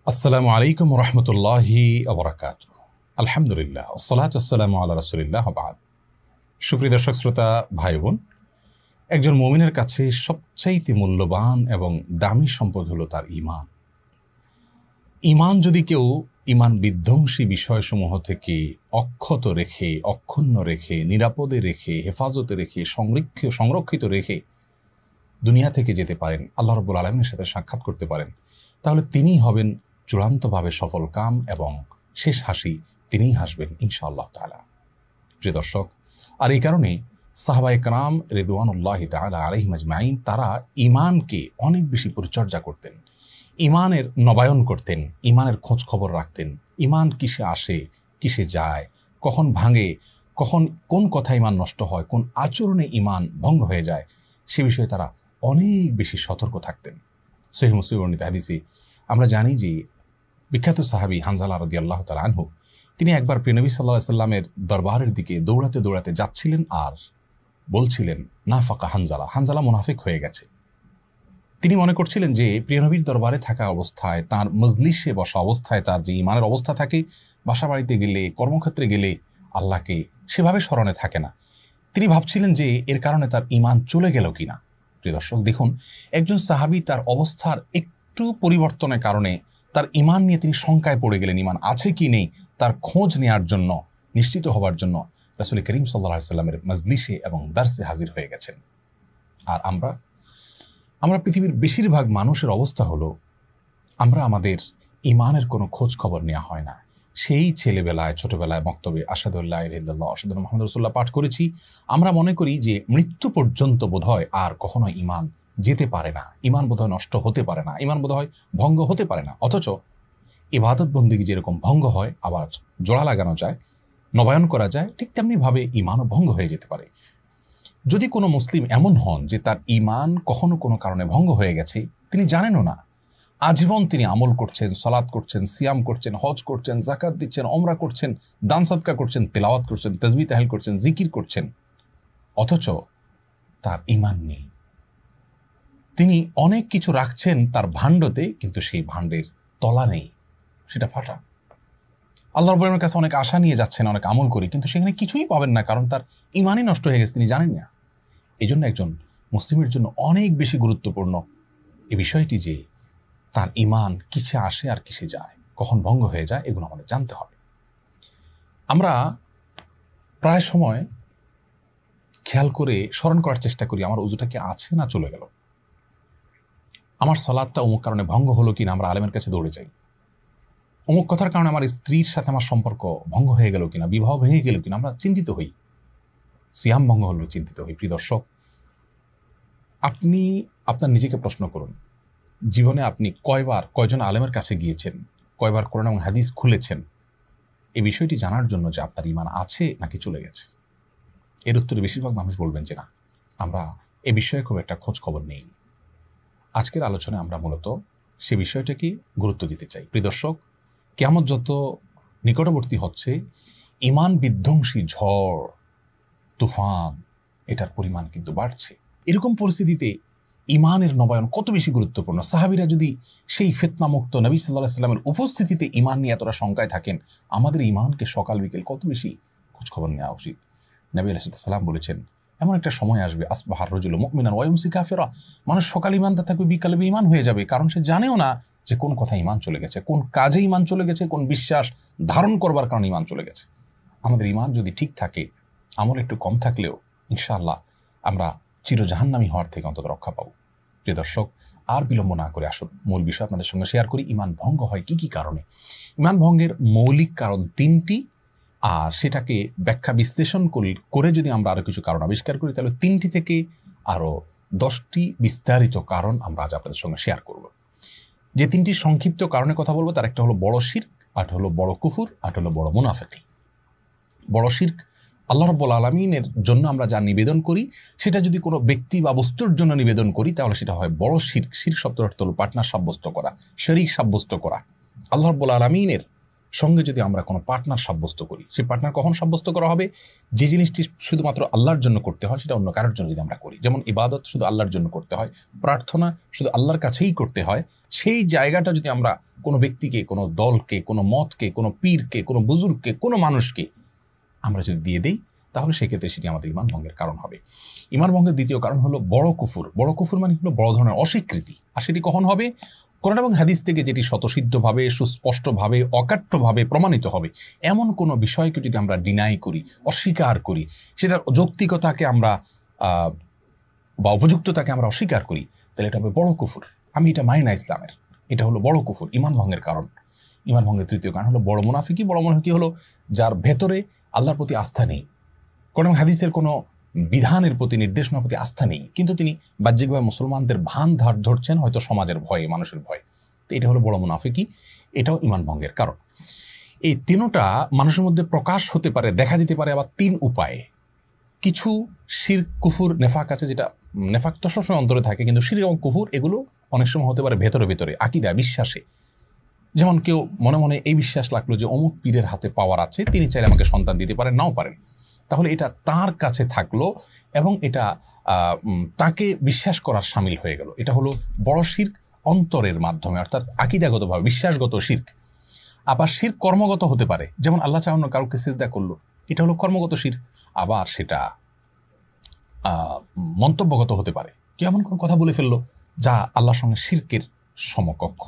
আসসালামু আলাইকুম রহমতুল্লাহি আবরাকাত। আলহামদুলিল্লাহ, আসসালাতু ওয়াসসালামু আলা রাসূলিল্লাহ ওয়া বা'দ। সুপ্রিয় দর্শক শ্রোতা ভাই বোন, একজন মুমিনের কাছে সবচাইতে মূল্যবান এবং দামি সম্পদ হলো তার ঈমান। ঈমান যদি কেউ ঈমান বিধ্বংসী বিষয়সমূহ থেকে অক্ষুণ্ণ রেখে, নিরাপদে রেখে, হেফাজতে রেখে, সংরক্ষিত রেখে দুনিয়া থেকে যেতে পারেন, আল্লাহ রাব্বুল আলামিনের সাথে সাক্ষাৎ করতে পারেন, তাহলে তিনিই হবেন চূড়ান্তভাবে সফল কাম এবং শেষ হাসি তিনিই হাসবেন ইনশাআল্লাহ তাআলা। প্রিয় দর্শক, আর এই কারণে সাহাবায়ে কেরাম রিদওয়ানুল্লাহি তাআলা আলাইহিম আজমাইন তারা ঈমানকে অনেক বেশি পরিচর্যা করতেন, ঈমানের নবায়ন করতেন, ঈমানের খোঁজ খবর রাখতেন। ঈমান কিসে আসে, কিসে যায়, কখন ভাঙে, কখন কোন কথা ঈমান নষ্ট হয়, কোন আচরণে ঈমান ভঙ্গ হয়ে যায়, সে বিষয়ে তারা অনেক বেশি সতর্ক থাকতেন। সহিহ মুসলিম বর্ণিত হাদিসে আমরা জানি যে বিখ্যাত সাহাবী হানজালা রাদিয়াল্লাহু তাআলা আনহু তিনি একবার প্রিয় নবী সাল্লাল্লাহু আলাইহি সাল্লামের দরবারের দিকে দৌড়াতে দৌড়াতে যাচ্ছিলেন আর বলছিলেন, নাফাকা হানজালা মুনাফিক হয়ে গেছে। তিনি মনে করছিলেন যে প্রিয় নবীর দরবারে থাকা অবস্থায়, তার মজলিসে বসা অবস্থায় তার যে ঈমানের অবস্থা থাকে, বাসা বাড়িতে গেলে, কর্মক্ষেত্রে গেলে আল্লাহকে সেভাবে স্মরণে থাকে না। তিনি ভাবছিলেন যে এর কারণে তার ঈমান চলে গেল কিনা। প্রিয় দর্শক দেখুন, একজন সাহাবী তার অবস্থার একটু পরিবর্তনের কারণে তার ঈমান নিয়ে তিনি শঙ্কায় পড়ে গেলেন। ঈমান আছে কি নেই তার খোঁজ নেওয়ার জন্য, নিশ্চিত হবার জন্য রাসূল করিম সাল্লাল্লাহু আলাইহি সাল্লামের মজলিসে এবং দারসে হাজির হয়ে গেছেন। আর আমরা পৃথিবীর বেশিরভাগ মানুষের অবস্থা হলো, আমরা আমাদের ঈমানের কোনো খোঁজ খবর নেওয়া হয় না। সেই ছেলেবেলায়, ছোটবেলায় মক্তবে আশহাদু আল্লা ইলাহা ইল্লাল্লাহ আশহাদু আন্না মুহাম্মাদুর রাসূলুল্লাহ পাঠ করেছি। আমরা মনে করি যে মৃত্যু পর্যন্ত বোধহয় আর কখনো ঈমান যেতে পারে না, ঈমান বোধহয় নষ্ট হতে পারে না, ঈমান বোধহয় ভঙ্গ হতে পারে না। অথচ ইবাদত বন্দেগী যেরকম ভঙ্গ হয়, আবার জোড়া লাগানো যায়, নবায়ন করা যায়, ঠিক তেমনিভাবে ঈমানও ভঙ্গ হয়ে যেতে পারে। যদি কোনো মুসলিম এমন হন যে তার ঈমান কখনো কোনো কারণে ভঙ্গ হয়ে গেছে, তিনি জানেনও না, আজীবন তিনি আমল করছেন, সালাত করছেন, সিয়াম করছেন, হজ করছেন, যাকাত দিচ্ছেন, ওমরা করছেন, দান সাদকা করছেন, তেলাওয়াত করছেন, তাসবিহ তাহলিল করছেন, জিকির করছেন, অথচ তার ঈমান নেই। তিনি অনেক কিছু রাখছেন তার ভাণ্ডতে, কিন্তু সেই ভাণ্ডের তলা নেই, সেটা ফাটা। আল্লাহ রাব্বুল আলামিনের কাছে অনেক আশা নিয়ে যাচ্ছেন, অনেক আমল করি, কিন্তু সেখানে কিছুই পাবেন না, কারণ তার ঈমানই নষ্ট হয়ে গেছে, তিনি জানেন না। এই জন্য একজন মুসলিমের জন্য অনেক বেশি গুরুত্বপূর্ণ এই বিষয়টি যে তার ঈমান কিসে আসে আর কিসে যায়, কখন ভঙ্গ হয়ে যায়, এগুলো আমাদের জানতে হবে। আমরা প্রায় সময় খেয়াল করে স্মরণ করার চেষ্টা করি, আমার ওযুটা কি আছে না চলে গেল, আমার সালাতটা অমুক কারণে ভঙ্গ হলো কিনা, আমরা আলেমের কাছে দৌড়ে যাই। অমুক কথার কারণে আমার স্ত্রীর সাথে আমার সম্পর্ক ভঙ্গ হয়ে গেল কিনা, বিবাহ ভেঙে গেল কিনা, আমরা চিন্তিত হই। সিয়াম ভঙ্গ হলো চিন্তিত হই। প্রিয় দর্শক, আপনি আপনার নিজেকে প্রশ্ন করুন, জীবনে আপনি কয়জন আলেমের কাছে গিয়েছেন, কয়বার কোরআন এবং হাদিস খুলেছেন এই বিষয়টি জানার জন্য যে আপনার ঈমান আছে নাকি চলে গেছে? এর উত্তরে বেশিরভাগ মানুষ বলবেন যে না, আমরা এ বিষয়ে খুব একটা খোঁজ খবর নেই। আজকের আলোচনায় আমরা মূলত সে বিষয়টাকে গুরুত্ব দিতে চাই। প্রিয় দর্শক, কিয়ামত যত নিকটবর্তী হচ্ছে, ঈমান বিধ্বংসী ঝড়, তুফান, এটার পরিমাণ কিন্তু বাড়ছে। এরকম পরিস্থিতিতে ঈমানের নবায়ন কত বেশি গুরুত্বপূর্ণ। সাহাবীরা যদি সেই ফিতনামুক্ত নবী সাল্লাল্লাহু আলাইহি সাল্লামের উপস্থিতিতে ঈমান নিয়ে এতটা শঙ্কায় থাকেন, আমাদের ঈমানকে সকাল বিকেল কত বেশি খোঁজখবর নেওয়া উচিত। নবী আলাইহিস সালাম বলেছেন, এমন একটা সময় আসবে, আসবাহার রাজুলু মুমিনান ওয়া ইউমসি কাফিরা, মানুষ সকালে ঈমানদার থাকবে, বিকালে বেঈমান হয়ে যাবে, কারণ সে জানেও না যে কোন কথা ঈমান চলে গেছে, কোন কাজে ঈমান চলে গেছে, কোন বিশ্বাস ধারণ করবার কারণে ঈমান চলে গেছে। আমাদের ঈমান যদি ঠিক থাকে, আমল একটু কম থাকলেও ইনশাআল্লাহ আমরা চিরজাহান্নামী হওয়ার থেকে অন্তত রক্ষা পাবো। প্রিয় দর্শক, আর বিলম্ব না করে আসুন মূল বিষয় আপনাদের সঙ্গে শেয়ার করি। ঈমান ভঙ্গ হয় কি কি কারণে? ঈমান ভঙ্গের মৌলিক কারণ তিনটি, আর সেটাকে ব্যাখ্যা বিশ্লেষণ করে যদি আমরা আরো কিছু কারণ আবিষ্কার করি, তাহলে 3টি থেকে আরো 10টি বিস্তারিত কারণ আমরা আজ আপনাদের সঙ্গে শেয়ার করব। যে 3টি সংক্ষিপ্ত কারণের কথা বলবো, তার একটা হলো বড় শিরক, আরেকটা হলো বড় কুফর, আরেকটা হলো বড় মুনাফিকি। বড় শিরক, আল্লাহ রাব্বুল আলামিনের জন্য আমরা যা নিবেদন করি, সেটা যদি কোনো ব্যক্তি বা বস্তুর জন্য নিবেদন করি, তাহলে সেটা হয় বড় শিরক। শিরক শব্দের অর্থ হলো পার্টনার সাব্যস্ত করা, শরীক সাব্যস্ত করা। আল্লাহ রাব্বুল আলামিনের সঙ্গে যদি আমরা কোনো পার্টনার সাব্যস্ত করি, সেই পার্টনার কখন সাব্যস্ত করা হবে? যে জিনিসটি শুধুমাত্র আল্লাহর জন্য করতে হয়, সেটা অন্য কারোর জন্য যদি আমরা করি। যেমন ইবাদত শুধু আল্লাহর জন্য করতে হয়, প্রার্থনা শুধু আল্লাহর কাছেই করতে হয়, সেই জায়গাটা যদি আমরা কোনো ব্যক্তিকে, কোনো দলকে, কোনো মতকে, কোনো পীরকে, কোনো বুজুর্গকে, কোনো মানুষকে আমরা যদি দিয়ে দেই, তাহলে সেক্ষেত্রে সেটি আমাদের ইমান ভঙ্গের কারণ হবে। ইমান ভঙ্গের দ্বিতীয় কারণ হলো বড় কুফুর। বড় কুফুর মানে হলো বড় ধরনের অস্বীকৃতি। আর সেটি কখন হবে? কোরআন এবং হাদিস থেকে যেটি স্বতঃসিদ্ধভাবে, সুস্পষ্টভাবে, অকাট্যভাবে প্রমাণিত হবে, এমন কোনো বিষয়কে যদি আমরা ডিনাই করি, অস্বীকার করি, সেটার যৌক্তিকতাকে আমরা বা উপযুক্ততাকে আমরা অস্বীকার করি, তাহলে এটা হবে বড় কুফুর। আমি এটা মানি না ইসলামের, এটা হলো বড় কুফুর, ইমান ভঙ্গের কারণ। ইমান ভঙ্গের তৃতীয় কারণ হলো বড় মুনাফিকি। বড় মুনাফিকি হলো যার ভেতরে আল্লাহর প্রতি আস্থা নেই, কোরআন হাদিসের কোনো বিধানের প্রতি, নির্দেশনার প্রতি আস্থা নেই, কিন্তু তিনি বাহ্যিকভাবে মুসলমানদের ভান ধরছেন, হয়তো সমাজের ভয়ে, মানুষের ভয়ে। তো এটা হলো বড় মুনাফিকি, এটাও ইমান ভঙ্গের কারণ। এই তিনটা মানুষের মধ্যে প্রকাশ হতে পারে, দেখা দিতে পারে আবার তিন উপায়ে। কিছু শিরক, কুফুর, নেফাক আছে, যেটা নেফাক তো সবসময় অন্তরে থাকে, কিন্তু শিরক এবং কুফুর এগুলো অনেক সময় হতে পারে ভেতরে ভেতরে, আকীদা, বিশ্বাসে। যেমন কেউ মনে মনে এই বিশ্বাস লাগলো যে অমুক পীরের হাতে পাওয়ার আছে, তিনি চাইলে আমাকে সন্তান দিতে পারেন, নাও পারেন, তাহলে এটা তার কাছে থাকলো এবং এটা তাকে বিশ্বাস করার শামিল হয়ে গেল। এটা হলো বড় শিরক অন্তরের মাধ্যমে, অর্থাৎ আকীদাগতভাবে বিশ্বাসগত শিরক। আবার শিরক কর্মগত হতে পারে, যেমন আল্লাহ চাহান্ন কাউকে সিজদা করলো, এটা হলো কর্মগত শিরক। আবার সেটা মন্তব্যগত হতে পারে, কেউ এমন কোনো কথা বলে ফেললো যা আল্লাহর সঙ্গে শিরকের সমকক্ষ।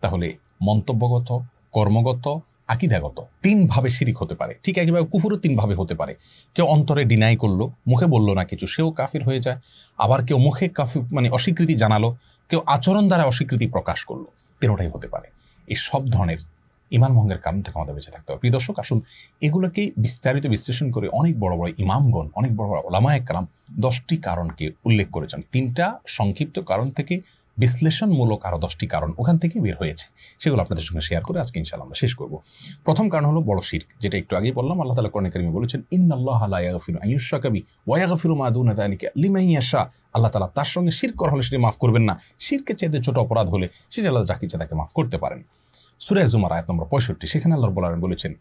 তাহলে মন্তব্যগত, কর্মগত, আকীদাগত তিনভাবে শিরিক হতে পারে। ঠিক একইভাবে কুফুরও তিনভাবে হতে পারে। কেউ অন্তরে ডিনাই করলো, মুখে বললো না কিছু, সেও কাফির হয়ে যায়। আবার কেউ মুখে কাফির মানে অস্বীকৃতি জানালো, কেউ আচরণ দ্বারা অস্বীকৃতি প্রকাশ করলো, তিনটাই হতে পারে। এই সব ধরনের ইমান ভঙ্গের কারণ থেকে আমাদের বেঁচে থাকতে হবে। প্রিয় দর্শক, আসুন এগুলোকে বিস্তারিত বিশ্লেষণ করে অনেক বড় বড় ইমামগণ, অনেক বড় বড় ওলামায়ে কেরাম 10টি কারণকে উল্লেখ করেছেন। 3টা সংক্ষিপ্ত কারণ থেকে বিশ্লেষণমূলক আরও 10টি কারণ ওখান থেকে বের হয়েছে, সেগুলো আপনাদের সঙ্গে শেয়ার করে আজকে ইনশাআল্লাহ আমরা শেষ করব। প্রথম কারণ হলো বড় শিরক, যেটা একটু আগেই বললাম। আল্লাহ তাআলা কোরআনে কারিমে বলেছেন, ইন্নাল্লাহা লা ইয়াগফিরু আন ইউশরাকা বিহি ওয়া ইয়াগফিরু মা দুনা যালিকা লিমান ইয়াশা। আল্লাহ তাআলা তার সঙ্গে শিরক করা হলে সেটি মাফ করবেন না, শিরকের চাইতে ছোট অপরাধ হলে সেটি আল্লাহ যাকে ইচ্ছা তাকে মাফ করতে পারেন। সূরা জুমার আয়াত নম্বর 65, সেখানে আল্লাহ রাব্বুল আলামিন বলেছেন,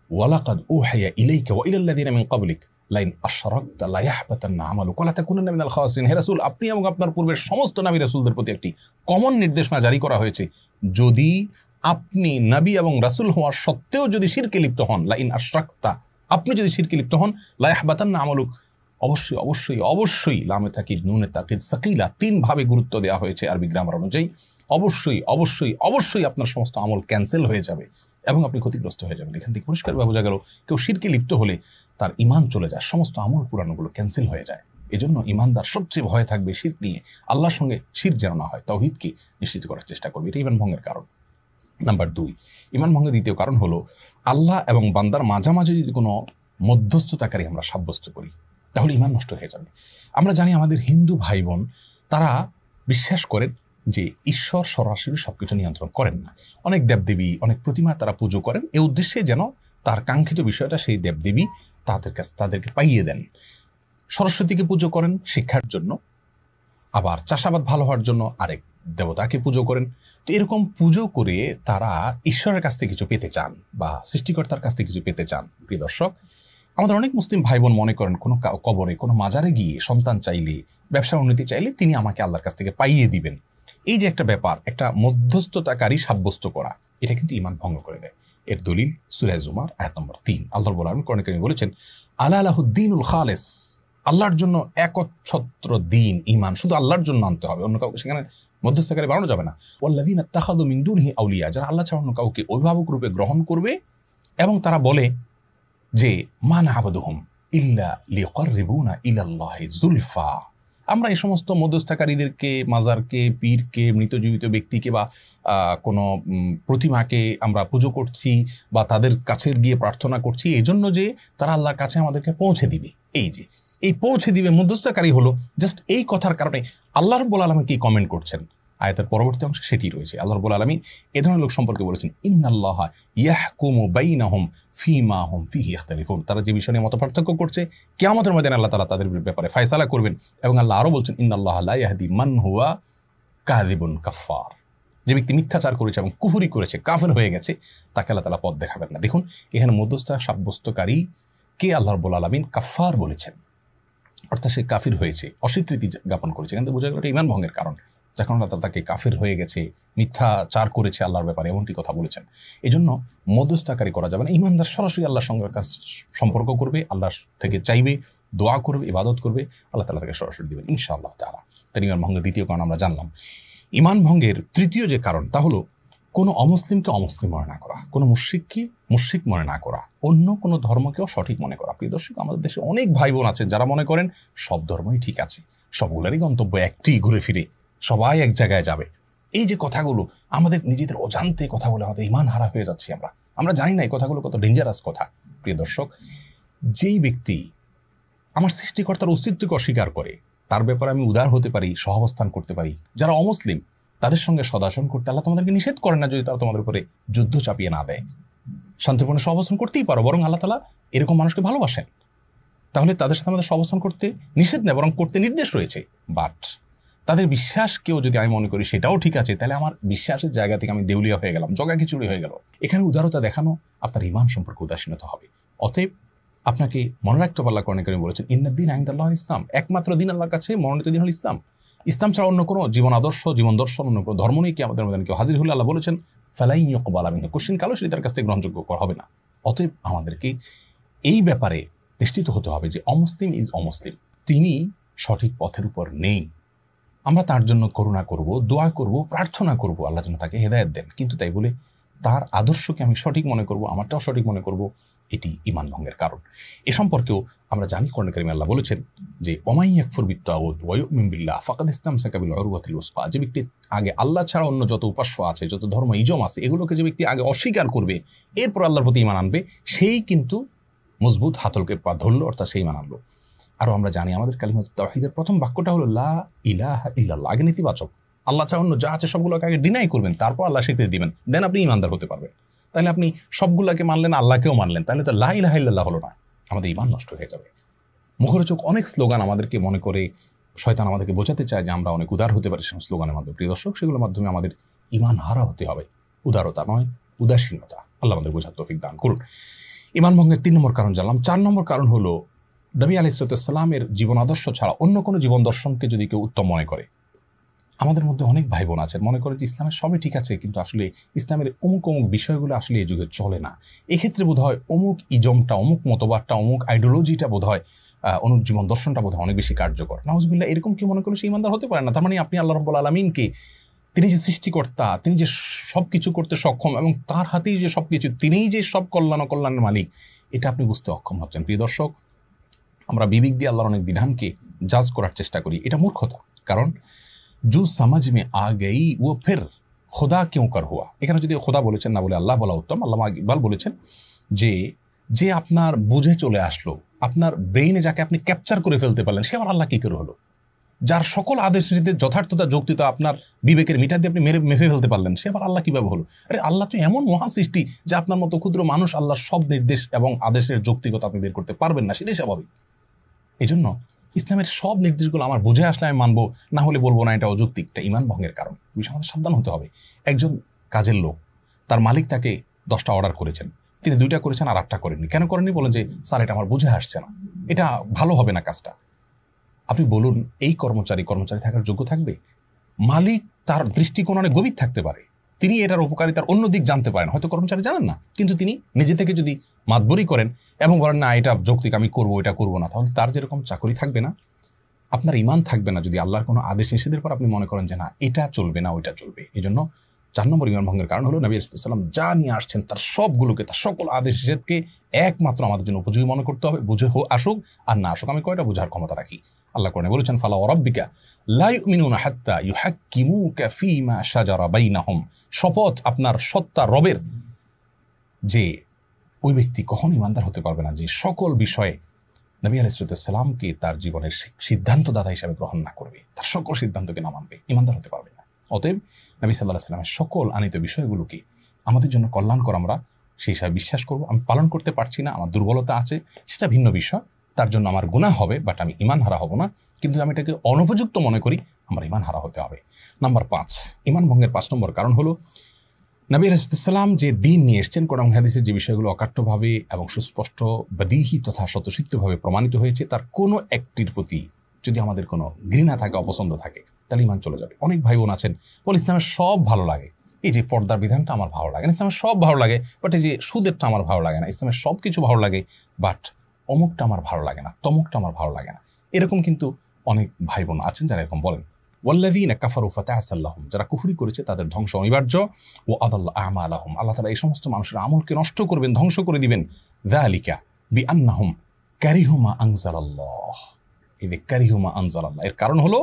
ওয়ালাকাদ উহিয়া ইলাইকা ওয়া ইলাল লাযিনা মিন ক্বাবলিক লাইন আশরাকতা লা ইয়াহবাতান্না আমালুকা ওয়া লা তাকুনান্না মিনাল খাসিরিন। হে রাসূল, আপনি এবং আপনার পূর্বের সমস্ত নবী রাসূলদের প্রতি একটি কমন নির্দেশনা জারি করা হয়েছে, যদি আপনি নবী এবং রাসূল হওয়ার সত্ত্বেও যদি শিরকে লিপ্ত হন, লাইন আশরাকতা, আপনি যদি শিরকে লিপ্ত হন, লা ইয়াহবাতান্না আমালুক, অবশ্যই অবশ্যই অবশ্যই, লামে তাকিদ নুনে তাকিদ সাকিলা, 3 ভাবে গুরুত্ব দেওয়া হয়েছে আরবি গ্রামার অনুযায়ী। অবশ্যই অবশ্যই অবশ্যই আপনার সমস্ত আমল ক্যান্সেল হয়ে যাবে এবং আপনি ক্ষতিগ্রস্ত হয়ে যাবেন। এখান থেকে পরিষ্কারভাবে বোঝা গেল কেউ শিরকে লিপ্ত হলে তার ইমান চলে যায়, সমস্ত আমল পুরানোগুলো ক্যান্সেল হয়ে যায়। এজন্য ইমানদার সবচেয়ে ভয় থাকবে শিরক নিয়ে, আল্লাহর সঙ্গে শিরক যেন না হয়, তাওহীদকে নিশ্চিত করার চেষ্টা করবে। এটা ইমান ভঙ্গের কারণ। নাম্বার 2, ইমান ভঙ্গের দ্বিতীয় কারণ হলো আল্লাহ এবং বান্দার মাঝামাঝি যদি কোনো মধ্যস্থতাকারী আমরা সাব্যস্ত করি, তাহলে ইমান নষ্ট হয়ে যাবে। আমরা জানি আমাদের হিন্দু ভাই বোন তারা বিশ্বাস করেন যে ঈশ্বর সরাসরি সবকিছু নিয়ন্ত্রণ করেন না। অনেক দেবদেবী, অনেক প্রতিমা তারা পুজো করেন এই উদ্দেশ্যে যেন তার কাঙ্ক্ষিত বিষয়টা সেই দেবদেবী তাদেরকে পাইয়ে দেন। সরস্বতীকে পুজো করেন শিক্ষার জন্য, আবার চাষাবাদ ভালো হওয়ার জন্য আরেক দেবতাকে পুজো করেন। তো এরকম পুজো করে তারা ঈশ্বরের কাছ থেকে কিছু পেতে চান বা সৃষ্টিকর্তার কাছ থেকে কিছু পেতে চান। প্রিয় দর্শক, আমাদের অনেক মুসলিম ভাই বোন মনে করেন কোনো কবরে, কোনো মাজারে গিয়ে সন্তান চাইলে, ব্যবসা উন্নতি চাইলে তিনি আমাকে আল্লাহর কাছ থেকে পাইয়ে দিবেন। এই যে একটা ব্যাপার, একটা মধ্যস্থতাকারী সাব্যস্ত করা, এটা কিন্তু ইমান ভঙ্গ করে দেয়। এর দলিল সূরা জুমার আয়াত নম্বর 3। আল্লাহ রাব্বুল আলামিন কোরআনে কারিমে বলেছেন, আলা লাহুদ্দীনুল খালিস, আল্লাহর জন্য একচ্ছত্র দিন, ইমান শুধু আল্লাহর জন্য আনতে হবে, অন্য কাউকে সেখানে মধ্যস্থতাকারী বানানো যাবে না। ওয়াল্লাযীনা ইত্তাখাযু মিন দুনিহি আউলিয়া, যারা আল্লাহ ছাড়া অন্য কাউকে অভিভাবক রূপে গ্রহণ করবে এবং তারা বলে যে মা না'বুদুহুম ইল্লা লিয়ুকাররিবুনা ইলাল্লাহি যুলফা, আমরা এই সমস্ত মধ্যস্থকারীদেরকে, মাজারকে, পীরকে, মৃত জীবিত ব্যক্তিকে বা কোনো প্রতিমাকে আমরা পুজো করছি বা তাদের কাছে গিয়ে প্রার্থনা করছি এই জন্য যে তারা আল্লাহর কাছে আমাদেরকে পৌঁছে দিবে। এই যে এই পৌঁছে দিবে মধ্যস্থকারী হলো জাস্ট এই কথার কারণে আল্লাহ রাব্বুল আলামিন কি কমেন্ট করছেন আয়াতের পরবর্তী অংশে সেটি রয়েছে। আল্লাহ রাব্বুল আলামিন এ ধরনের লোক সম্পর্কে বলেছেন, ইন্নাল্লাহা ইয়াহকুমু বাইনাহুম ফীমা হুম ফীহি ইখতালিফুন, তারা যে বিষয় নিয়ে মতপার্থক্য করছে কিয়ামতের ময়দানে আল্লাহ তাআলা তাদের ব্যাপারে ফয়সালা করবেন। এবং আল্লাহ আরও বলছেন, ইন্নাল্লাহা লা ইয়াহদি মান হুয়া কাযিবুন কাফফার, যে ব্যক্তি মিথ্যাচার করেছে এবং কুফরি করেছে, কাফের হয়ে গেছে, তাকে আল্লাহ তাআলা পথ দেখাবেন না। দেখুন এখানে মধ্যস্থতা সাব্যস্তকারী কে আল্লাহ রাব্বুল আলামিন কাফফার বলেছেন, অর্থাৎ সে কাফির হয়েছে, অস্বীকৃতি জ্ঞাপন করেছে। এখান থেকে বোঝা গেল এটা ঈমান ভঙ্গের কারণ। যখন আল্লাহ তাকে কাফের হয়ে গেছে, মিথ্যাচার করেছে আল্লাহর ব্যাপারে, এমনটি কথা বলেছেন। এই জন্য মধ্যস্থতাকারী করা যাবে না। ইমানদার সরাসরি আল্লাহর সঙ্গে সম্পর্ক করবে, আল্লাহর থেকে চাইবে, দোয়া করবে, ইবাদত করবে, আল্লাহ তাআলা তাকে সরাসরি দিবেন ইনশাআল্লাহ তাআলা। তাই ইমান ভঙ্গের দ্বিতীয় কারণ আমরা জানলাম। ইমান ভঙ্গের তৃতীয় যে কারণ তা হলো কোনো অমুসলিমকে অমুসলিম মনে না করা, কোনো মুশরিককে মুশরিক মনে না করা, অন্য কোনো ধর্মকেও সঠিক মনে করা। প্রিয় দর্শক, আমাদের দেশে অনেক ভাই বোন আছেন যারা মনে করেন সব ধর্মই ঠিক আছে, সবগুলোরই গন্তব্য একটি, ঘুরে ফিরে সবাই এক জায়গায় যাবে। এই যে কথাগুলো আমাদের নিজেদের অজান্তে কথা বলে আমাদের ইমান হারা হয়ে যাচ্ছি আমরা জানি না এই কথাগুলো কত ডেঞ্জারাস কথা। প্রিয় দর্শক, যেই ব্যক্তি আমার সৃষ্টিকর্তার অস্তিত্বকে অস্বীকার করে তার ব্যাপারে আমি উদার হতে পারি, সহাবস্থান করতে পারি। যারা অমুসলিম তাদের সঙ্গে সদাচরণ করতে আল্লাহ তোমাদেরকে নিষেধ করেন না, যদি তারা তোমাদের উপরে যুদ্ধ চাপিয়ে না দেয়। শান্তিপূর্ণ সহাবস্থান করতেই পারো, বরং আল্লাহ তাআলা এরকম মানুষকে ভালোবাসেন। তাহলে তাদের সাথে আমাদের সহাবস্থান করতে নিষেধ নেই, বরং করতে নির্দেশ রয়েছে। বাট তাদের বিশ্বাসকেও যদি আমি মনে করি সেটাও ঠিক আছে, তাহলে আমার বিশ্বাসের জায়গা থেকে আমি দেউলিয়া হয়ে গেলাম, জগাখিচুড়ি হয়ে গেল। এখানে উদারতা দেখানো আপনার ইমান সম্পর্কে উদাসীনতা হবে। অতএব আপনাকে মনে রাখতে হবে, আল্লাহ কোরআনে কারীমে বলেছেন ইন্নাদ-দীন ইনদাল্লাহি ইসলাম, একমাত্র দিন আল্লাহর কাছে মনোনীত দিন হল ইসলাম। ইসলাম ছাড়া অন্য কোনো জীবন আদর্শ, জীবন দর্শন, অন্য কোনো ধর্ম নেই। কিয়ামতের ময়দানে কেউ হাজির হলে আল্লাহ বলেছেন ফালাই ইউকবালা মিনহু, কোশ্চিন কালো সেটি তার কাছ থেকে গ্রহণযোগ্য হবে না। অতএব আমাদেরকে এই ব্যাপারে নিশ্চিত হতে হবে যে অমুসলিম ইজ অমুসলিম, তিনি সঠিক পথের উপর নেই। আমরা তার জন্য করুণা করব, দোয়া করব, প্রার্থনা করব আল্লাহ যেন তাকে হেদায়েত দেন। কিন্তু তাই বলে তার আদর্শকে আমি সঠিক মনে করব, আমারটাও সঠিক মনে করব, এটি ঈমান ভঙ্গের কারণ। এ সম্পর্কেও আমরা জানি কোরআনে কারিমে আল্লাহ বলেছেন যে ওমাই ইয়াকফুর বিত-তাগুত ওয়া ইউমিন বিল্লাহ ফাকাদ ইসতামসাকা বিল উরওয়াতিল উসকা, যে ব্যক্তি আগে আল্লাহ ছাড়া অন্য যত উপাস্য আছে, যত ধর্ম ইজম আছে, এগুলোকে যে ব্যক্তি আগে অস্বীকার করবে, এরপর আল্লাহর প্রতি ঈমান আনবে, সেই কিন্তু মজবুত হাতলকে পা ধরল, অর্থাৎ সেই ঈমান আনলো। আরও আমরা জানি আমাদের কালিমাত তাওহীদের প্রথম বাক্যটা হলো লা ইলাহা ইল্লাল্লাহ, আগে নেতিবাচক, আল্লাহ ছাড়া অন্য যা আছে সবগুলোকে আগে ডিনাই করবেন, তারপর আল্লাহ স্বীকৃতি দিবেন, দেন আপনি ঈমানদার হতে পারবেন। তাহলে আপনি সবগুলাকে মানলেন, আল্লাহকেও মানলেন, তাহলে তো লা ইলাহা ইল্লাল্লাহ হলো না, আমাদের ঈমান নষ্ট হয়ে যাবে। মুখরোচক অনেক স্লোগান আমাদেরকে মনে করে শয়তান আমাদেরকে বোঝাতে চায় যে আমরা অনেক উদার হতে পারি সেই স্লোগানের মাধ্যমে। প্রিয় দর্শক, সেগুলোর মাধ্যমে আমাদের ঈমান হারা হতে হবে, উদারতা নয়, উদাসীনতা। আল্লাহ আমাদের বোঝার তৌফিক দান করুন। ঈমান ভঙ্গের 3 নম্বর কারণ জানলাম। 4 নম্বর কারণ হলো নবী আলাইহিস সালামের জীবন আদর্শ ছাড়া অন্য কোনো জীবন দর্শনকে যদি কেউ উত্তম মনে করে। আমাদের মধ্যে অনেক ভাই বোন আছেন মনে করে যে ইসলামের সবই ঠিক আছে, কিন্তু আসলে ইসলামের অমুক অমুক বিষয়গুলো আসলে এই যুগে চলে না। এক্ষেত্রে বোধ হয় অমুক ইজমটা, অমুক মতবাদটা, অমুক আইডিওলজিটা বোধ হয়, অমুক জীবন দর্শনটা বোধ হয় অনেক বেশি কার্যকর। নাউজুবিল্লাহ, এরকম কেউ মনে করলে সে ঈমানদার হতে পারে না। তার মানে আপনি আল্লাহ রাব্বুল আলামিনকে, তিনি যে সৃষ্টিকর্তা, তিনি যে সব কিছু করতে সক্ষম এবং তার হাতেই যে সব কিছু, তিনিই যে সব কল্যাণ ও কল্যাণের মালিক, এটা আপনি বুঝতে অক্ষম হচ্ছেন। প্রিয় দর্শক, আমরা বিবেক দিয়ে আল্লাহর অনেক বিধানকে জাজ করার চেষ্টা করি, এটা মূর্খতা। কারণ জু সমাজ মে আ গই ও ফির খোদা কেউ কর হুয়া, এখানে যদি খোদা বলেছেন না বলে আল্লাহ বলা উত্তম। আল্লামা ইকবাল বলেছেন যে আপনার বুঝে চলে আসলো, আপনার ব্রেইনে যাকে আপনি ক্যাপচার করে ফেলতে পারলেন, সে আবার আল্লাহ কি করে হলো? যার সকল আদেশের যথার্থতা, যৌক্তিকতা আপনার বিবেকের মিটার দিয়ে আপনি মেপে ফেলতে পারলেন, সে আবার আল্লাহ কিভাবে হলো? আরে আল্লাহ তো এমন মহা সৃষ্টি যে আপনার মতো ক্ষুদ্র মানুষ আল্লাহর সব নির্দেশ এবং আদেশের যৌক্তিকতা আপনি বের করতে পারবেন না, সেটাই স্বাভাবিক। এই জন্য ইসলামের সব নির্দেশগুলো আমার বুঝে আসলে আমি মানবো, না হলে বলবো না, এটা অযৌক্তিক, এটা ঈমান ভঙ্গের কারণ। এই বিষয়ে আমাদের সাবধান হতে হবে। একজন কাজের লোক, তার মালিক তাকে 10টা অর্ডার করেছেন, তিনি 2টা করেছেন আর 8টা করেননি। কেন করেননি? বলেন যে স্যার এটা আমার বুঝে আসছে না, এটা ভালো হবে না কাজটা। আপনি বলুন, এই কর্মচারী থাকার যোগ্য থাকবে? মালিক তার দৃষ্টিকোণ অনেক গভীর থাকতে পারে, তিনি এটার উপকারিতার অন্য দিক জানতে পারেন, হয়তো কর্মচারী জানেন না, কিন্তু তিনি নিজে থেকে যদি মাতবরি করেন এবং বলেন না এটা যৌক্তিক, আমি করবো, এটা করবো না, তাহলে তার যেরকম চাকরি থাকবে না, আপনার ঈমান থাকবে না যদি আল্লাহর কোনো আদেশ নিষেধের পর আপনি মনে করেন যে না এটা চলবে না, ওইটা চলবে। এই জন্য 4 নম্বর ঈমান ভঙ্গের কারণ হলো নবী সাল্লাল্লাহু আলাইহি ওয়াসাল্লাম যা নিয়ে আসছেন তার সবগুলোকে, তার সকল আদেশ নিষেধকে একমাত্র আমাদের জন্য উপযোগী মনে করতে হবে, বুঝে আসুক আর না আসুক। আমি কয়টা বোঝার ক্ষমতা রাখি? আল্লাহ কোরআনে বলেছেন ফালা ওয়া রাব্বিকা লা ইউমিনুনা হাত্তা ইউহাক্কিমুকা ফীমা শাজারা বাইনাহুম, শপথ আপনার সত্তা রবের, যে ওই ব্যক্তি কখনো ঈমানদার হতে পারবে না যে সকল বিষয়ে নবী আলাইহিস সালামকে তার জীবনের সিদ্ধান্তদাতা হিসাবে গ্রহণ না করবে, তার সকল সিদ্ধান্তকে না মানবে, ঈমানদার হতে পারবে না। অতএব নবী সাল্লাল্লাহু আলাইহি ওয়াসাল্লামের সকল আনিত বিষয়গুলোকে আমাদের জন্য কল্যাণকর আমরা সেই হিসাবে বিশ্বাস করব। আমি পালন করতে পারছি না, আমার দুর্বলতা আছে, সেটা ভিন্ন বিষয়, তার জন্য আমার গুনাহ হবে, বাট আমি ঈমান হারা হব না। কিন্তু আমি এটাকে অনুপযুক্ত মনে করি, আমার ঈমান হারা হতে হবে। নাম্বার 5, ঈমান ভঙ্গের 5 নম্বর কারণ হলো নবী আলাইহিস সালাম যে দিন নিয়ে এসেছেন, কোরআন হাদিসের যে বিষয়গুলো অকাট্যভাবে এবং সুস্পষ্ট, বদিহি তথা স্বতঃসিদ্ধভাবে প্রমাণিত হয়েছে, তার কোনো একটির প্রতি যদি আমাদের কোনো ঘৃণা থাকে, অপছন্দ থাকে, তাহলে ইমান চলে যাবে। অনেক ভাই বোন আছেন বলে ইসলামের সব ভালো লাগে, এই যে পর্দার বিধানটা আমার ভালো লাগে না, ইসলামের সব ভালো লাগে, বাট এই যে সুদেরটা আমার ভালো লাগে না, ইসলামের সব কিছু ভালো লাগে, বাট অমুকটা আমার ভালো লাগে না, তমুকটা আমার ভালো লাগে না। এরকম কিন্তু অনেক ভাই বোন আছেন যারা এরকম বলেন। ওয়াল্লাযীনা কাফারু ফাতাআসাল্লাহুম, যারা কুফরি করেছে তাদের ধ্বংস অনিবার্য। ও আদাল্লা আমালাহুম, আল্লাহ তাআলা এই সমস্ত মানুষের আমলকে নষ্ট করবেন, ধ্বংস করে দিবেন। যালিকা বিআন্নাহুম কারিহু মা আনজালাল্লাহ, এই যে কারিহু মা আনজালাল্লাহ, এর কারণ হলো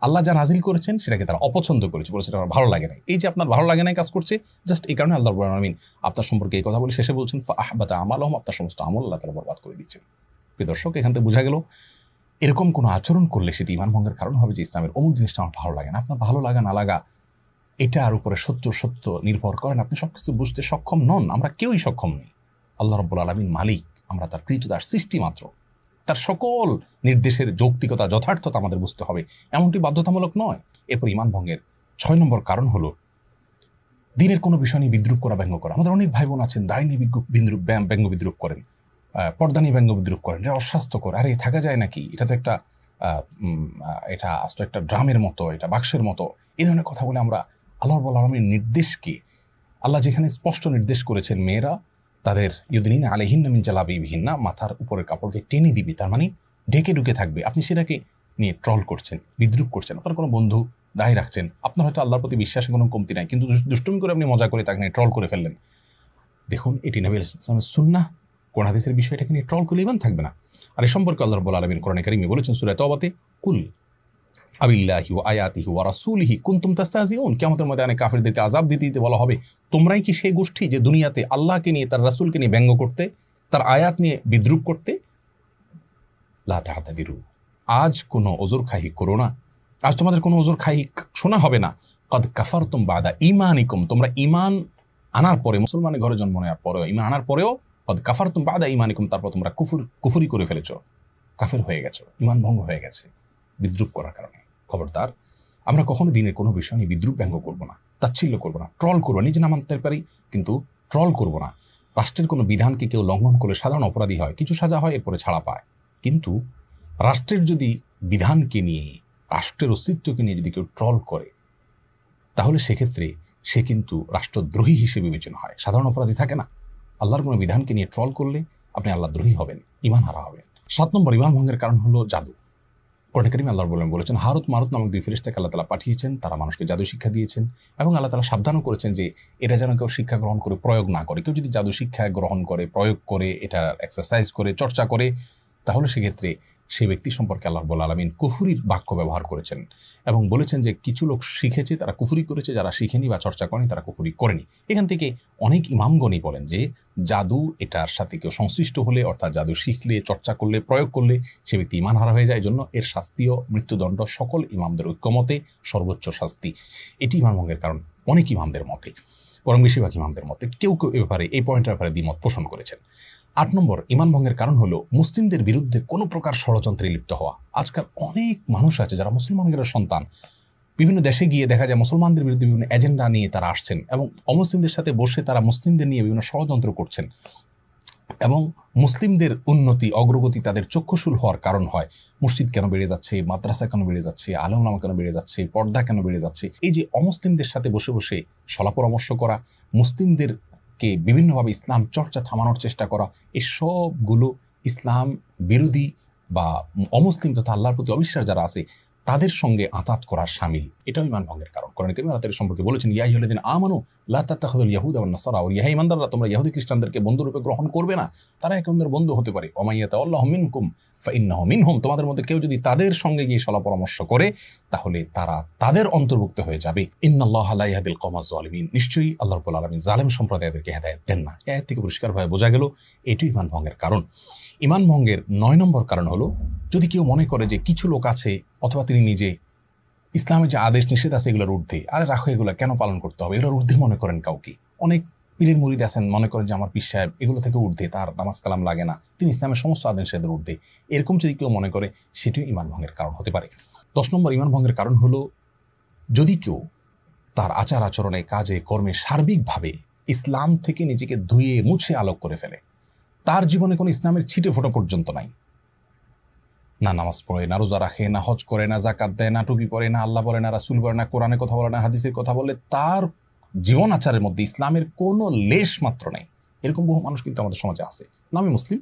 আল্লাহ যা নাজিল করেছেন সেটাকে তারা অপছন্দ করেছে, বলেছে এটা আমার ভালো লাগে না। এই যে আপনার ভালো লাগে না কাজ করছে, জাস্ট এই কারণে আল্লাহ রাব্বুল আলামিন আপনার সম্পর্কে এই কথা বলে শেষে বলছেন ফাআহবাতা আমালাহুম, আপনার সমস্ত আমল আল্লাহ তাআলা বরবাদ করে দিচ্ছেন। প্রিয় দর্শক, এখান থেকে বোঝা গেল এরকম কোনো আচরণ করলে সেটি ঈমান ভঙ্গের কারণ হবে যে ইসলামের অমুক জিনিসটা আমার ভালো লাগে না। আপনার ভালো লাগা না লাগা এটার উপরে সত্য নির্ভর করেন, আপনি সবকিছু বুঝতে সক্ষম নন, আমরা কেউই সক্ষম নেই। আল্লাহ রাব্বুল আলামিন মালিক, আমরা তার কৃতদাস সৃষ্টি মাত্র। তার সকল নির্দেশের যৌক্তিকতা যথার্থতা আমাদের বুঝতে হবে, এমনটি বাধ্যতামূলক নয়। এরপর ঈমান ভঙ্গের 6 নম্বর কারণ হলো দিনের কোনো বিষয় নিয়ে বিদ্রুপ করা, ব্যঙ্গ করা। আমাদের অনেক ভাই বোন আছেন দাড়ি নিয়ে ব্যঙ্গ বিদ্রুপ করেন, পর্দা নিয়ে ব্যঙ্গ বিদ্রুপ করেন, এটা অস্বাস্থ্যকর, আরে থাকা যায় নাকি, এটা তো একটা এটা আস্ত একটা ড্রামের মতো, এটা বাক্সের মতো, এই ধরনের কথা বলে আমরা আল্লাহ রাব্বুল আলামিনের নির্দেশকে, আল্লাহ যেখানে স্পষ্ট নির্দেশ করেছেন মেয়েরা তাদের ইউদিনিনা আলাইহিন্না মিন জালাবিবিহিন্না, মাথার উপরের কাপড়কে টেনে দিবি, তার মানে ঢেকে ঢুকে থাকবে, আপনি সেটাকে নিয়ে ট্রল করছেন, বিদ্রুপ করছেন। আপনার কোনো বন্ধু দাঁড়িয়ে রাখছেন, আপনার হয়তো আল্লাহর প্রতি বিশ্বাসে কোনো কমতি নাই, কিন্তু দুষ্টুমি করে আপনি মজা করে তাকে নিয়ে ট্রল করে ফেললেন। দেখুন, এটি নবী আলাইহিস সালামের সুন্নাহ, কোরআন হাদিসের বিষয়টাকে নিয়ে ট্রল করলে ঈমান থাকবে না। আর এই সম্পর্কে আল্লাহ রাব্বুল আলামিন কোরআনে কারীমে বলেছেন সূরা তাওবাতে, কুল আবিল্লাহি ওয়া আয়াতিহি ওয়া রাসূলিহি কুনতুম তাস্তাহজিউন, কিয়ামতের ময়দানে কাফিরদেরকে আযাব দিতে দিতে বলা হবে, তোমরাই কি সেই গোষ্ঠী যে দুনিয়াতে আল্লাহকে নিয়ে, তার রাসূলকে নিয়ে ব্যঙ্গ করতে, তার আয়াত নিয়ে বিদ্রুপ করতে। লা তা'তাদিরু, আজ কোনো ওজর খাহি করো না, আজ তোমাদের কোনো ওজর খাহি শোনা হবে না। কদ কাফারতুম বাদা ঈমানিকুম, তোমরা ঈমান আনার পরে, মুসলমানের ঘরে জন্ম নেওয়ার পরেও, ঈমান আনার পরেও, কদ কাফারতুম বাদা ঈমানিকুম, তারপর তোমরা কুফরি করে ফেলেছো, কাফের হয়ে গেছো, ঈমান ভঙ্গ হয়ে গেছে বিদ্রুপ করার কারণে। খবরদার, আমরা কখনো দিনের কোনো বিষয় নিয়ে বিদ্রুপ ব্যঙ্গ করবো না, তাচ্ছিল্য করবো না, ট্রল করবো, নিজে না মানতে পারি কিন্তু ট্রল করবো না। রাষ্ট্রের কোনো বিধানকে কেউ লঙ্ঘন করলে সাধারণ অপরাধী হয়, কিছু সাজা হয়, এরপরে ছাড়া পায়। কিন্তু রাষ্ট্রের যদি বিধানকে নিয়ে, রাষ্ট্রের অস্তিত্বকে নিয়ে যদি কেউ ট্রল করে, তাহলে সেক্ষেত্রে সে কিন্তু রাষ্ট্রদ্রোহী হিসেবে বিবেচনা হয়, সাধারণ অপরাধী থাকে না। আল্লাহর কোনো বিধানকে নিয়ে ট্রল করলে আপনি আল্লাহদ্রোহী হবেন, ঈমান হারা হবেন। 7 নম্বর ঈমান ভঙ্গের কারণ হলো জাদু। কোরআনে কারীমে আল্লাহ বলেছেন হারুত মারুত নামক 2 ফেরেশতাকে আল্লাহ তাআলা পাঠিয়েছেন, তারা মানুষকে জাদু শিক্ষা দিয়েছেন, এবং আল্লাহ তাআলা সাবধানও করেছেন যে এটা যেন কেউ শিক্ষা গ্রহণ করে প্রয়োগ না করে। কেউ যদি জাদু শিক্ষা গ্রহণ করে, প্রয়োগ করে, এটা এক্সারসাইজ করে, চর্চা করে, তাহলে সেক্ষেত্রে সেই ব্যক্তি সম্পর্কে আল্লাহ রাব্বুল আলামিন কুফরির বাক্য ব্যবহার করেছেন এবং বলেছেন যে কিছু লোক শিখেছে তারা কুফরি করেছে, যারা শিখেনি বা চর্চা করেনি তারা কুফরি করেনি। এখান থেকে অনেক ইমামগণই বলেন যে জাদু এটার সাথে কেউ সংশ্লিষ্ট হলে, অর্থাৎ জাদু শিখলে, চর্চা করলে, প্রয়োগ করলে সে ব্যক্তি ঈমান হারা হয়ে যায়। জন্য এর শাস্তিও মৃত্যুদণ্ড, সকল ইমামদের ঐক্যমতে সর্বোচ্চ শাস্তি। এটি ঈমান ভঙ্গের কারণ অনেক ইমামদের মতে, বরং বেশিরভাগ ইমামদের মতে। কেউ কেউ এ ব্যাপারে, এই পয়েন্টের ব্যাপারে দ্বিমত পোষণ করেছেন। 8 নম্বর ঈমান ভঙ্গের কারণ হলো মুসলিমদের বিরুদ্ধে কোনো প্রকার ষড়যন্ত্রে লিপ্ত হওয়া। আজকাল অনেক মানুষ আছে যারা মুসলমানদের সন্তান, বিভিন্ন দেশে গিয়ে দেখা যায় মুসলমানদের বিরুদ্ধে বিভিন্ন এজেন্ডা নিয়ে তারা আসছেন এবং অমুসলিমদের সাথে বসে তারা মুসলিমদের নিয়ে বিভিন্ন ষড়যন্ত্র করছেন, এবং মুসলিমদের উন্নতি, অগ্রগতি তাদের চক্ষুশূল হওয়ার কারণ হয়। মসজিদ কেন বেড়ে যাচ্ছে, মাদ্রাসা কেন বেড়ে যাচ্ছে, আলেম ওলামা কেন বেড়ে যাচ্ছে, পর্দা কেন বেড়ে যাচ্ছে, এই যে অমুসলিমদের সাথে বসে বসে সলা পরামর্শ করা, মুসলিমদেরকে বিভিন্নভাবে ইসলাম চর্চা থামানোর চেষ্টা করা, এসবগুলো ইসলাম বিরোধী বা অমুসলিম তথা আল্লাহর প্রতি অবিশ্বাস যারা আছে তাদের সঙ্গে আঁতাত করার শামিল। এটাও ঈমান ভঙ্গের কারণ। কোরআনে কারীমে আল্লাহ তাআলা সম্পর্কে বলেছেন ইয়া আইয়ুহাল্লাযীনা আমানু লা তাত্তাখিযুল ইয়াহুদা ওয়ান নাসারা, ওয়া ইয়া ঈমানদাররা তোমরা ইহুদি খ্রিস্টানদেরকে বন্ধুরূপে গ্রহণ করবে না, তারা এক অন্যের বন্ধু হতে পারে। ওয়া মাইয়াতাওয়াল্লাহু মিনকুম ফাইন্নাহু মিনহুম, তোমাদের মধ্যে কেউ যদি তাদের সঙ্গে গিয়ে সলা পরামর্শ করে তাহলে তারা তাদের অন্তর্ভুক্ত হয়ে যাবে। ইন্নাল্লাহা লা ইয়াহদিল কওমাজ যালিমিন, নিশ্চয়ই আল্লাহ রাব্বুল আলামিন জালেম সম্প্রদায়দেরকে হেদায়েত দেন না। এই আয়াত থেকে পরিষ্কারভাবে বোঝা গেল এটি ঈমান ভঙ্গের কারণ। ঈমান ভঙ্গের 9 নম্বর কারণ হলো যদি কেউ মনে করে যে কিছু লোক আছে অথবা তিনি নিজে ইসলামের যে আদেশ নিষেধ আছে এগুলোর ঊর্ধ্বে, আরে রাখো এগুলো কেন পালন করতে হবে, এগুলোর ঊর্ধ্বে মনে করেন কাউকে। অনেক পীরের মুরিদ আছেন মনে করেন যে আমার পীর সাহেব এগুলো থেকে ঊর্ধ্বে, তার নামাজ কালাম লাগে না, তিনি ইসলামের সমস্ত আদেশ নিষেধের ঊর্ধ্বে, এরকম যদি কেউ মনে করে সেটিও ঈমান ভঙ্গের কারণ হতে পারে। 10 নম্বর ঈমান ভঙ্গের কারণ হলো যদি কেউ তার আচার আচরণে, কাজে, কর্মে সার্বিকভাবে ইসলাম থেকে নিজেকে ধুয়ে মুছে আলোক করে ফেলে, তার জীবনে কোনো ইসলামের ছিটে ফোঁটা পর্যন্ত নাই, না নামাজ পড়ে, না রোজা রাখে, না হজ করে, না জাকাত দেয়, না টুপি পরে, না আল্লাহ বলে, না রাসূল বলে, না কোরআনের কথা বলে, না হাদিসের কথা বলে, তার জীবন আচারের মধ্যে ইসলামের কোনো লেশ মাত্র নেই, এরকম বহু মানুষ কিন্তু আমাদের সমাজে আছে। নামে মুসলিম,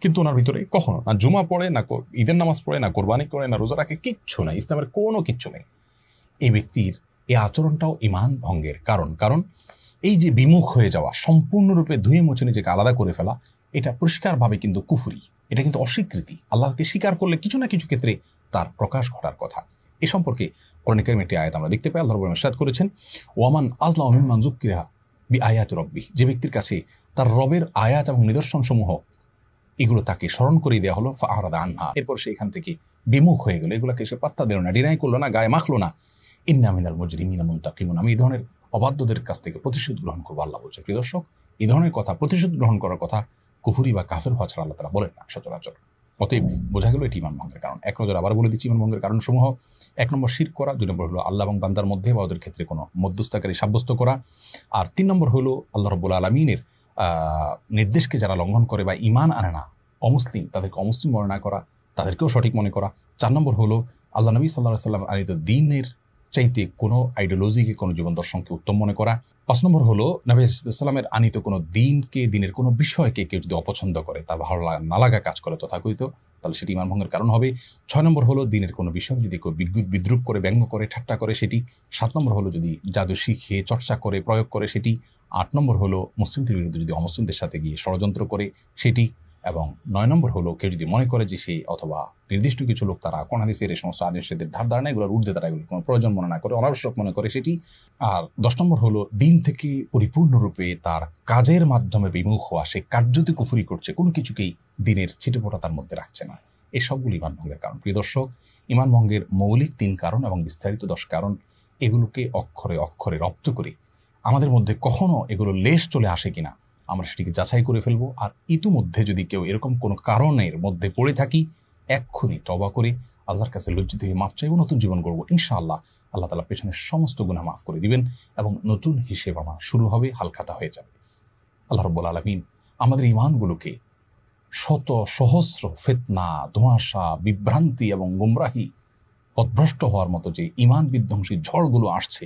কিন্তু ওনার ভিতরে কখনো না জুমা পড়ে, না ঈদের নামাজ পড়ে, না কোরবানি করে, না রোজা রাখে, কিচ্ছু নাই, ইসলামের কোনো কিচ্ছু নেই। এই ব্যক্তির এই আচরণটাও ঈমান ভঙ্গের কারণ। কারণ এই যে বিমুখ হয়ে যাওয়া, সম্পূর্ণরূপে ধুয়ে মুছে নিজেকে আলাদা করে ফেলা, এটা পরিষ্কারভাবে কিন্তু কুফরি, এটা কিন্তু অস্বীকৃতি। আল্লাহকে স্বীকার করলে কিছু না কিছু ক্ষেত্রে তার প্রকাশ ঘটার কথা। এ সম্পর্কে কোরআনে কারীমে একটি আয়াত আমরা দেখতে পাই। আল্লাহ রাব্বুল ইরশাদ করেছেন, ওয়ামান আযলামু মিম্মান যুক্কিরা বিআয়াতি রাব্বিহ, যে ব্যক্তির কাছে তার রবের আয়াত এবং নিদর্শন সমূহ এগুলো তাকে স্মরণ করে দেওয়া হলো, ফাআরাদা আনহা, এরপর সে এখান থেকে বিমুখ হয়ে গেল, এগুলোকে সে পাত্তা দিল না, ডিনাই করলো না, গায়ে মাখলো না। ইন্না মিনাল মুজরিমিনা মুনতাকিমুন, আমি এই ধরনের অবাধ্যদের কাছ থেকে প্রতিশোধ গ্রহণ করবো, আল্লাহ বলছেন। প্রিয় দর্শক, এই ধরনের কথা, প্রতিশোধ গ্রহণ করার কথা কুফরি বা কাফের হওয়া ছাড়া আল্লাহ তাআলা বলেন না সচরাচর। অতএব বোঝা গেল এটি ঈমান ভঙ্গের কারণ। এক নজর আবার বলে দিচ্ছি ঈমান ভঙ্গের কারণসমূহ। 1 নম্বর শিরক করা, 2 নম্বর হলো আল্লাহ এবং বান্দার মধ্যে বা ওদের ক্ষেত্রে কোনো মধ্যস্থতাকারী সাব্যস্ত করা, আর 3 নম্বর হলো আল্লাহ রাব্বুল আলামিনের নির্দেশকে যারা লঙ্ঘন করে বা ঈমান আনে না, অমুসলিম, তাদেরকে অমুসলিম মনে করা, তাদেরকেও সঠিক মনে করা। 4 নম্বর হলো আল্লাহ নবী সাল্লাল্লাহু আলাইহি ওয়াসাল্লাম আনিত দ্বীনের চাইতে কোনো আইডিওলজিকে, কোনো জীবন দর্শনকে উত্তম মনে করা। 5 নম্বর হলো নবী সাল্লামের আনিত কোনো দিনকে, দিনের কোনো বিষয়কে কেউ যদি অপছন্দ করে, তার ভালো না লাগা কাজ করে তথাকথিত, তাহলে সেটি ঈমান ভঙ্গের কারণ হবে। 6 নম্বর হলো দিনের কোনো বিষয় যদি কেউ বিদ্রুপ করে, ব্যঙ্গ করে, ঠাট্টা করে সেটি। 7 নম্বর হলো যদি জাদু শিখে, চর্চা করে, প্রয়োগ করে সেটি। 8 নম্বর হলো মুসলিমদের বিরুদ্ধে যদি অমুসলিমদের সাথে গিয়ে ষড়যন্ত্র করে সেটি। এবং 9 নম্বর হলো কেউ যদি মনে করে যে সে অথবা নির্দিষ্ট কিছু লোক তারা কোন হাদিসের এই সমস্ত আদেশের ধার ধারণা এগুলোর ঊর্ধ্বে তারা এগুলো কোনো প্রয়োজন মনে না করে, অনাবশ্যক মনে করে সেটি। আর 10 নম্বর হলো দিন থেকে পরিপূর্ণরূপে তার কাজের মাধ্যমে বিমুখ হওয়া, সে কার্যতে কুফরি করছে, কোনো কিছুকেই দিনের ছিটেফোঁটা তার মধ্যে রাখছে না। এই সবগুলো ঈমান ভঙ্গের কারণ। প্রিয় দর্শক, ঈমান ভঙ্গের মৌলিক 3 কারণ এবং বিস্তারিত 10 কারণ, এগুলোকে অক্ষরে অক্ষরে রপ্ত করে আমাদের মধ্যে কখনো এগুলো লেশ চলে আসে কিনা আমরা সেটিকে যাচাই করে ফেলবো। আর ইতিমধ্যে যদি কেউ এরকম কোনো কারণের মধ্যে পড়ে থাকি, এক্ষুনি তওবা করে আল্লাহর কাছে লজ্জিত হয়ে মাফ চাইবো, নতুন জীবন গড়বো। ইনশাআল্লাহ আল্লাহ তাআলা পেছনের সমস্ত গুনাহ মাফ করে দিবেন এবং নতুন হিসেব আমার শুরু হবে, হালখাতা হয়ে যাবে। আল্লাহ রাব্বুল আলামিন আমাদের ঈমানগুলোকে শত সহস্র ফিতনা, ধোঁয়াশা, বিভ্রান্তি এবং গুমরাহি, পথভ্রষ্ট হওয়ার মতো যে ঈমান বিধ্বংসী ঝড়গুলো আসছে,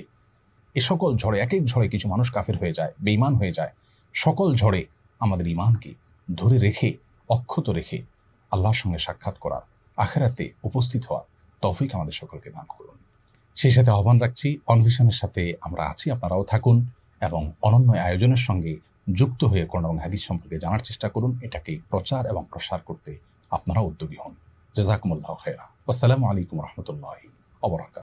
এ সকল ঝড়ে, এক এক ঝড়ে কিছু মানুষ কাফের হয়ে যায়, বেঈমান হয়ে যায়। সকল ঝড়ে আমাদের ঈমানকে ধরে রেখে, অক্ষত রেখে আল্লাহর সঙ্গে সাক্ষাৎ করার, আখিরাতে উপস্থিত হওয়ার তৌফিক আমাদের সকলকে দান করুন। সেই সাথে আহ্বান রাখছি, অনভিশনের সাথে আমরা আছি, আপনারাও থাকুন এবং অনন্য আয়োজনের সঙ্গে যুক্ত হয়ে কোরআন এবং হাদিস সম্পর্কে জানার চেষ্টা করুন। এটাকে প্রচার এবং প্রসার করতে আপনারাও উদ্যোগী হন। জাযাকুমুল্লাহু খায়রা। আসসালামু আলাইকুম ওয়া রাহমাতুল্লাহি ওয়া বারাকাতুহু।